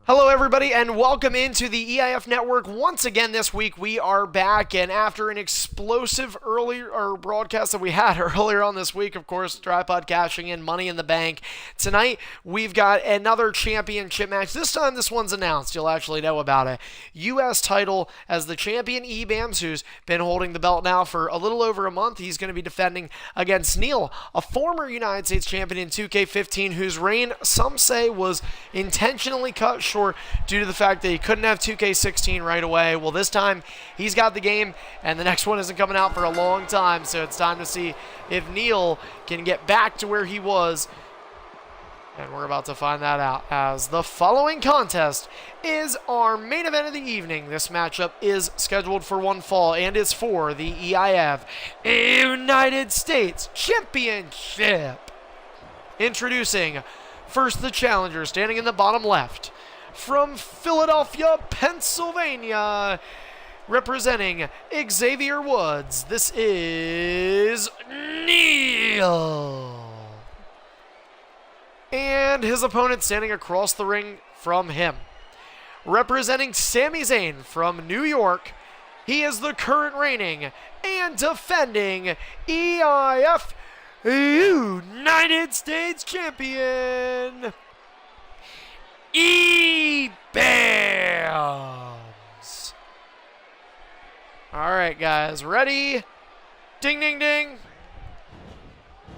Hello everybody and welcome into the EIF Network. Once again this week we are back, and after an explosive earlier broadcast that we had earlier on this week, of course, tripod cashing in, Money in the Bank, tonight we've got another championship match. This time this one's announced. You'll actually know about it. U.S. title as the champion Ebams, who's been holding the belt now for a little over a month. He's going to be defending against Neil, a former United States champion in 2K15, whose reign some say was intentionally cut short due to the fact that he couldn't have 2K16 right away. Well, this time he's got the game, and the next one isn't coming out for a long time, so it's time to see if Neil can get back to where he was, and we're about to find that out, as the following contest is our main event of the evening. This matchup is scheduled for one fall and is for the EIF United States Championship. Introducing first the challenger, standing in the bottom left, from Philadelphia, Pennsylvania, representing Xavier Woods, this is Neil. And his opponent standing across the ring from him, representing Sami Zayn from New York, he is the current reigning and defending EIF United States Champion, Eif Ss. All right, guys, ready? Ding, ding, ding.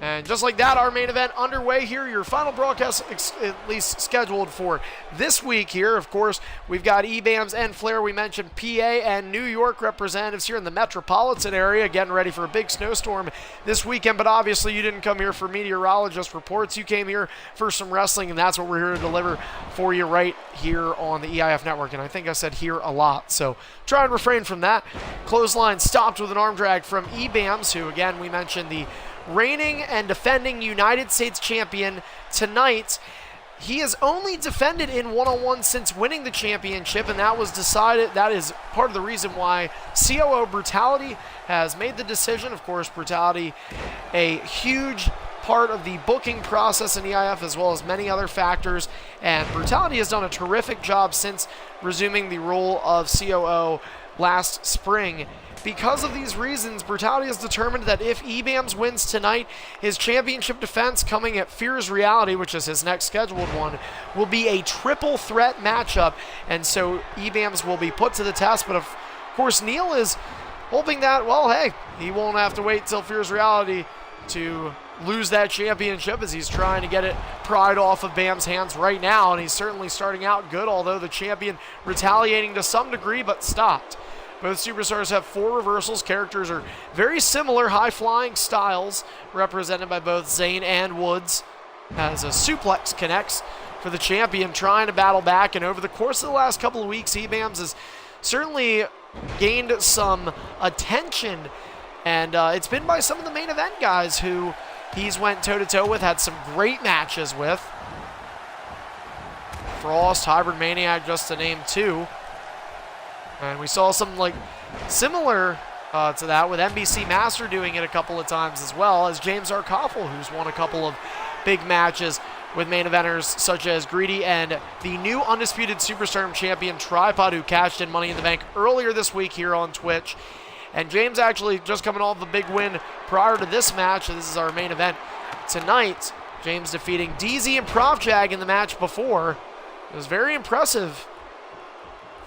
And just like that, our main event underway here. Your final broadcast at least scheduled for this week here. Of course, we've got Ebams and Flair. We mentioned PA and New York representatives here in the metropolitan area getting ready for a big snowstorm this weekend. But obviously, you didn't come here for meteorologist reports. You came here for some wrestling, and that's what we're here to deliver for you right here on the EIF Network. And I think I said here a lot, so try and refrain from that. Clothesline stopped with an arm drag from Ebams, who, again, we mentioned the reigning and defending United States champion tonight. He has only defended in one-on-one since winning the championship, and that was decided. That is part of the reason why COO Brutality has made the decision. Of course, Brutality, a huge part of the booking process in EIF, as well as many other factors, and Brutality has done a terrific job since resuming the role of COO last spring. Because of these reasons, Brutality has determined that if Ebams wins tonight, his championship defense coming at Fear's Reality, which is his next scheduled one, will be a triple threat matchup, and so Ebams will be put to the test. But of course, Neil is hoping that, well, hey, he won't have to wait till Fear's Reality to lose that championship, as he's trying to get it pried off of Bam's hands right now, and he's certainly starting out good, although the champion retaliating to some degree, but stopped. Both superstars have 4 reversals. Characters are very similar, high-flying styles, represented by both Zayn and Woods, as a suplex connects for the champion, trying to battle back. And over the course of the last couple of weeks, Ebams has certainly gained some attention, and it's been by some of the main event guys who he's went toe-to-toe with, had some great matches with. Frost, Hybrid Maniac, just to name 2. And we saw some similar to that with NBC Master doing it a couple of times, as well as James Arkoffel, who's won a couple of big matches with main eventers such as Greedy and the new Undisputed Superstar champion Tripod, who cashed in Money in the Bank earlier this week here on Twitch. And James actually just coming off a big win prior to this match. This is our main event tonight. James defeating DZ and Prof Jag in the match before. It was very impressive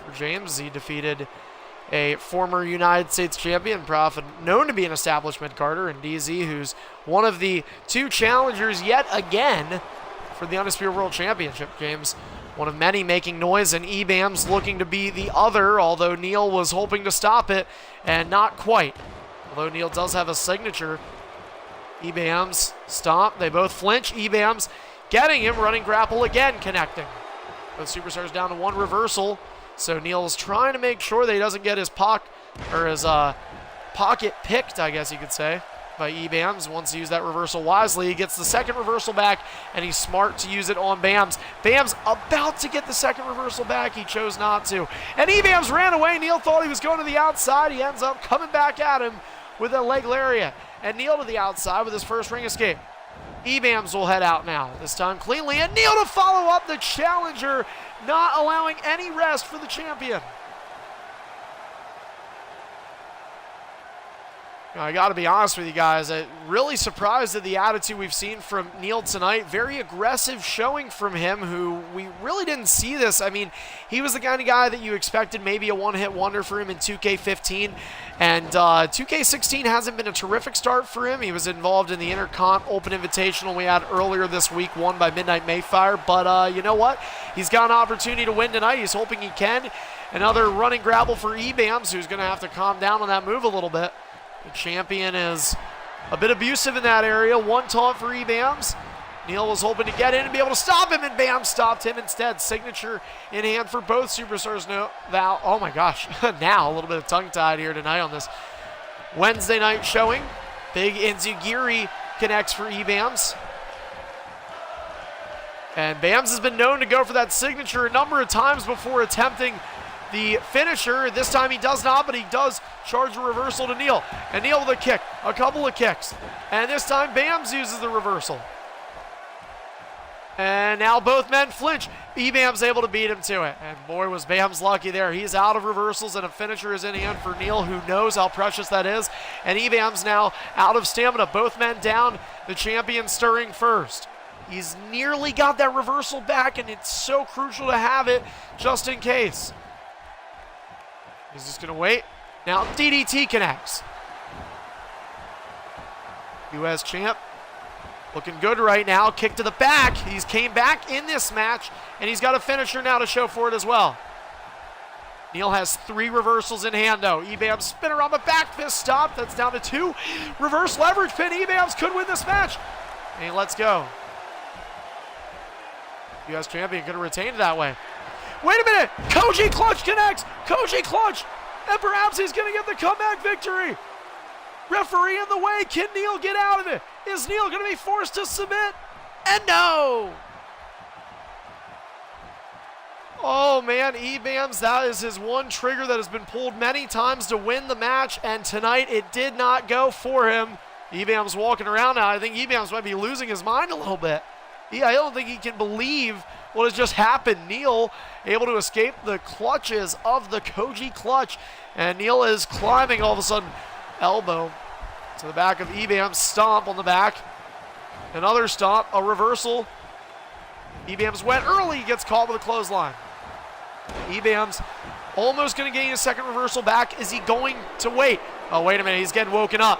for James. He defeated a former United States champion, Prof, known to be an establishment Carter, and DZ, who's one of the 2 challengers yet again for the Undisputed World Championship. James, one of many making noise, and Ebams looking to be the other, although Neil was hoping to stop it, and not quite. Although Neil does have a signature. Ebams stomp, they both flinch. Ebams getting him, running grapple again, connecting. Both superstars down to 1 reversal. So Neil's trying to make sure that he doesn't get his pocket picked, I guess you could say, by Ebams. Wants to use that reversal wisely. He gets the second reversal back, and he's smart to use it on Bams. Bams about to get the second reversal back. He chose not to. And Ebams ran away. Neil thought he was going to the outside. He ends up coming back at him with a leg lariat. And Neil to the outside with his first ring escape. Ebams will head out now, this time cleanly, and Neil to follow up the challenger, not allowing any rest for the champion. I got to be honest with you guys, I'm really surprised at the attitude we've seen from Neil tonight. Very aggressive showing from him, who we really didn't see this. I mean, he was the kind of guy that you expected maybe a one-hit wonder for him in 2K15, and 2K16 hasn't been a terrific start for him. He was involved in the Intercont Open Invitational we had earlier this week, won by Midnight Mayfire, but you know what? He's got an opportunity to win tonight. He's hoping he can. Another running grapple for Ebams, who's going to have to calm down on that move a little bit. The champion is a bit abusive in that area. One taunt for Ebams. Neil was hoping to get in and be able to stop him, and Bam stopped him instead. Signature in hand for both superstars. No, Val. Oh my gosh. Now a little bit of tongue-tied here tonight on this Wednesday night showing. Big Enzugiri connects for Ebams. And Bams has been known to go for that signature a number of times before attempting the finisher. This time he does not, but he does charge a reversal to Neil. And Neil with a kick, a couple of kicks. And this time Bams uses the reversal. And now both men flinch. Ebams able to beat him to it. And boy, was Bams lucky there. He's out of reversals, and a finisher is in hand for Neil, who knows how precious that is. And Ebams now out of stamina. Both men down. The champion stirring first. He's nearly got that reversal back, and it's so crucial to have it just in case. He's just going to wait. Now DDT connects. US champ looking good right now. Kick to the back. He's came back in this match, and he's got a finisher now to show for it as well. Neil has 3 reversals in hand, though. Ebams spin around the back fist stop. That's down to 2. Reverse leverage pin. Ebams could win this match. And he lets go. US champion could have retained it that way. Wait a minute. Koji clutch connects. Koji clutch. And perhaps he's going to get the comeback victory. Referee in the way. Can Neil get out of it? Is Neil going to be forced to submit? And no. Oh man, Ebams, that is his one trigger that has been pulled many times to win the match, and tonight it did not go for him. Ebams walking around now. I think Ebams might be losing his mind a little bit. I don't think he can believe what has just happened. Neil able to escape the clutches of the Koji clutch, and Neil is climbing all of a sudden. Elbow to the back of Ebams, stomp on the back. Another stomp, a reversal. Ebams went early, gets caught with a clothesline. Ebams almost going to gain a second reversal back. Is he going to wait? Oh, wait a minute, he's getting woken up.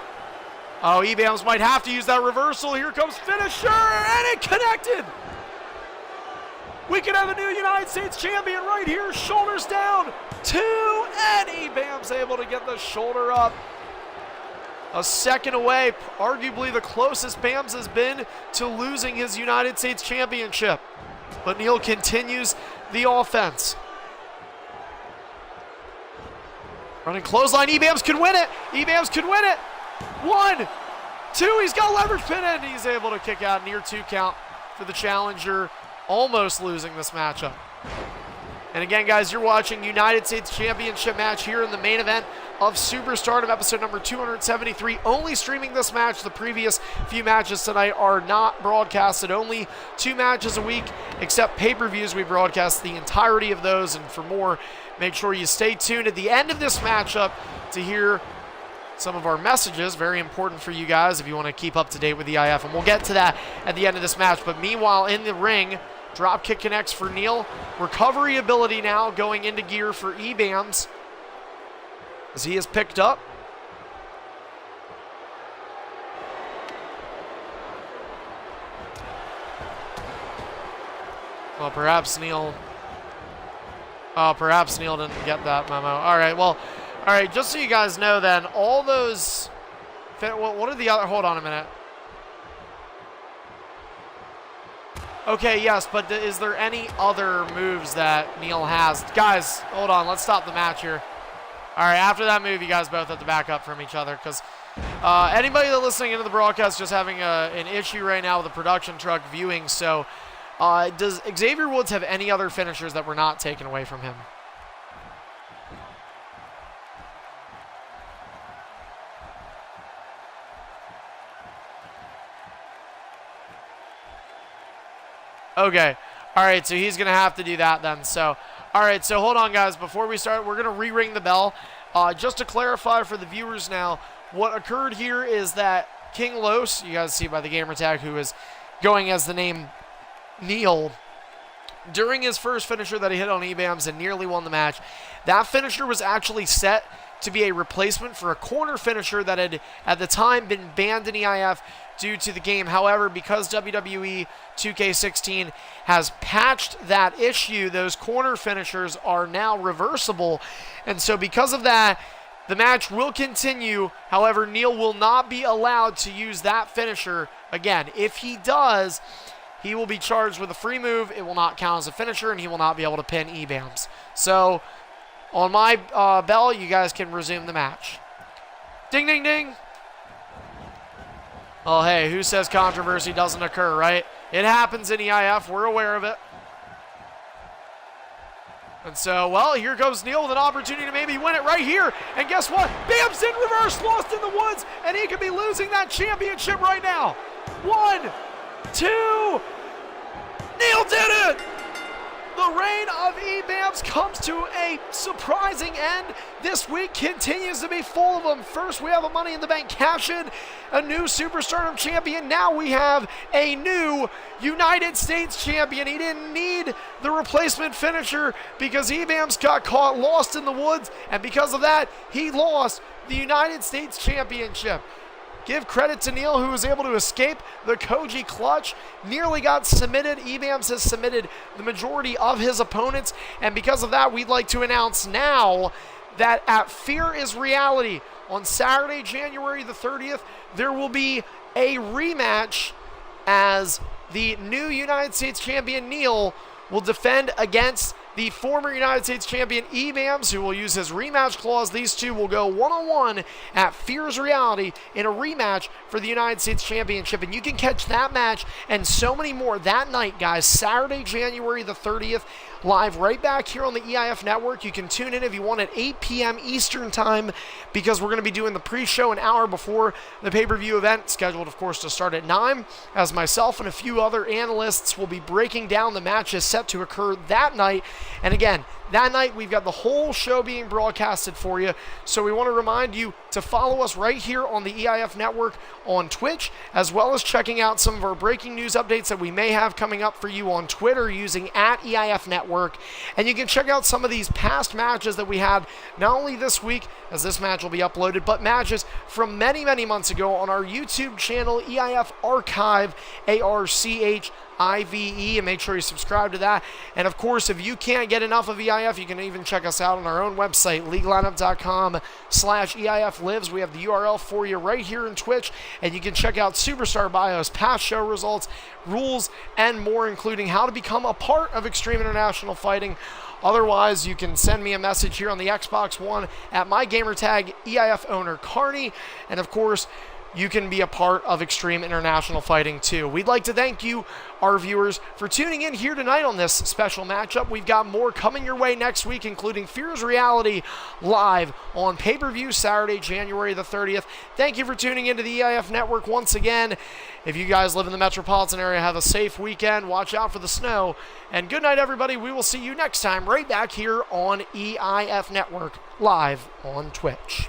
Oh, Ebams might have to use that reversal. Here comes finisher, and it connected. We could have a new United States champion right here. Shoulders down, 2, and Ebams able to get the shoulder up. A second away, arguably the closest Bams has been to losing his United States championship. But Neil continues the offense. Running clothesline, Ebams could win it. Ebams could win it. 1, 2, he's got leverage pin in. He's able to kick out near 2 count for the challenger, almost losing this matchup. And again, guys, you're watching United States Championship match here in the main event of Superstardom, episode number 273. Only streaming this match. The previous few matches tonight are not broadcasted. Only 2 matches a week, except pay-per-views. We broadcast the entirety of those, and for more, make sure you stay tuned at the end of this matchup to hear some of our messages. Very important for you guys if you want to keep up to date with the IF, and we'll get to that at the end of this match. But meanwhile, in the ring, drop kick connects for Neil. Recovery ability now going into gear for Ebams, as he is picked up. Well, perhaps Neil didn't get that memo. All right, just so you guys know then, all those, what are the other, hold on a minute. Okay, yes, but is there any other moves that Neil has? Guys, hold on, let's stop the match here. All right, after that move, you guys both have to back up from each other, because anybody that's listening into the broadcast just having an issue right now with the production truck viewing. So does Xavier Woods have any other finishers that were not taken away from him? Okay. All right, so he's going to have to do that then. So, all right, so hold on, guys. Before we start, we're going to re-ring the bell. Just to clarify for the viewers now, what occurred here is that King Los, you guys see by the gamer tag, who is going as the name Neil, during his first finisher that he hit on EBAMS and nearly won the match, that finisher was actually set to be a replacement for a corner finisher that had at the time been banned in EIF due to the game. However, because WWE 2K16 has patched that issue, those corner finishers are now reversible. And so because of that, the match will continue. However, Neil will not be allowed to use that finisher again. If he does, he will be charged with a free move. It will not count as a finisher, and he will not be able to pin EBAMS. So on my bell, you guys can resume the match. Ding, ding, ding. Oh, hey, who says controversy doesn't occur, right? It happens in EIF. We're aware of it. And so, well, here goes Neil with an opportunity to maybe win it right here. And guess what? BAMS in reverse, lost in the woods, and he could be losing that championship right now. 1, 2, Neil did it! The reign of EBAMS comes to a surprising end. This week continues to be full of them. First, we have a Money in the Bank cash-in, a new Superstardom champion. Now we have a new United States champion. He didn't need the replacement finisher because EBAMS got caught lost in the woods, and because of that, he lost the United States championship. Give credit to Neil, who was able to escape the Koji clutch. Nearly got submitted. EBAMS has submitted the majority of his opponents. And because of that, we'd like to announce now that at Fear is Reality, on Saturday, January the 30th, there will be a rematch as the new United States champion Neil will defend against the former United States champion EBAMS, who will use his rematch clause. These two will go one-on-one at Fear's Reality in a rematch for the United States Championship. And you can catch that match and so many more that night, guys, Saturday, January the 30th, live right back here on the EIF Network. You can tune in if you want at 8 p.m. Eastern Time, because we're going to be doing the pre-show an hour before the pay-per-view event, scheduled, of course, to start at 9, as myself and a few other analysts will be breaking down the matches set to occur that night. And again, that night we've got the whole show being broadcasted for you, so we want to remind you to follow us right here on the EIF Network on Twitch, as well as checking out some of our breaking news updates that we may have coming up for you on Twitter using @EIF Network. And you can check out some of these past matches that we had, not only this week, as this match will be uploaded, but matches from many, many months ago on our YouTube channel, EIF Archive, ARCHIVE, and make sure you subscribe to that. And of course, if you can't get enough of EIF, you can even check us out on our own website, leaguelineup.com/EIF lives. We have the URL for you right here in Twitch, and you can check out Superstar bios, past show results, rules, and more, including how to become a part of Extreme International Fighting. Otherwise, you can send me a message here on the Xbox One at my gamertag EIF owner Carney, and of course, you can be a part of Extreme International Fighting too. We'd like to thank you, our viewers, for tuning in here tonight on this special matchup. We've got more coming your way next week, including Fear's Reality live on pay-per-view Saturday, January the 30th. Thank you for tuning into the EIF Network once again. If you guys live in the metropolitan area, have a safe weekend. Watch out for the snow. And good night, everybody. We will see you next time right back here on EIF Network live on Twitch.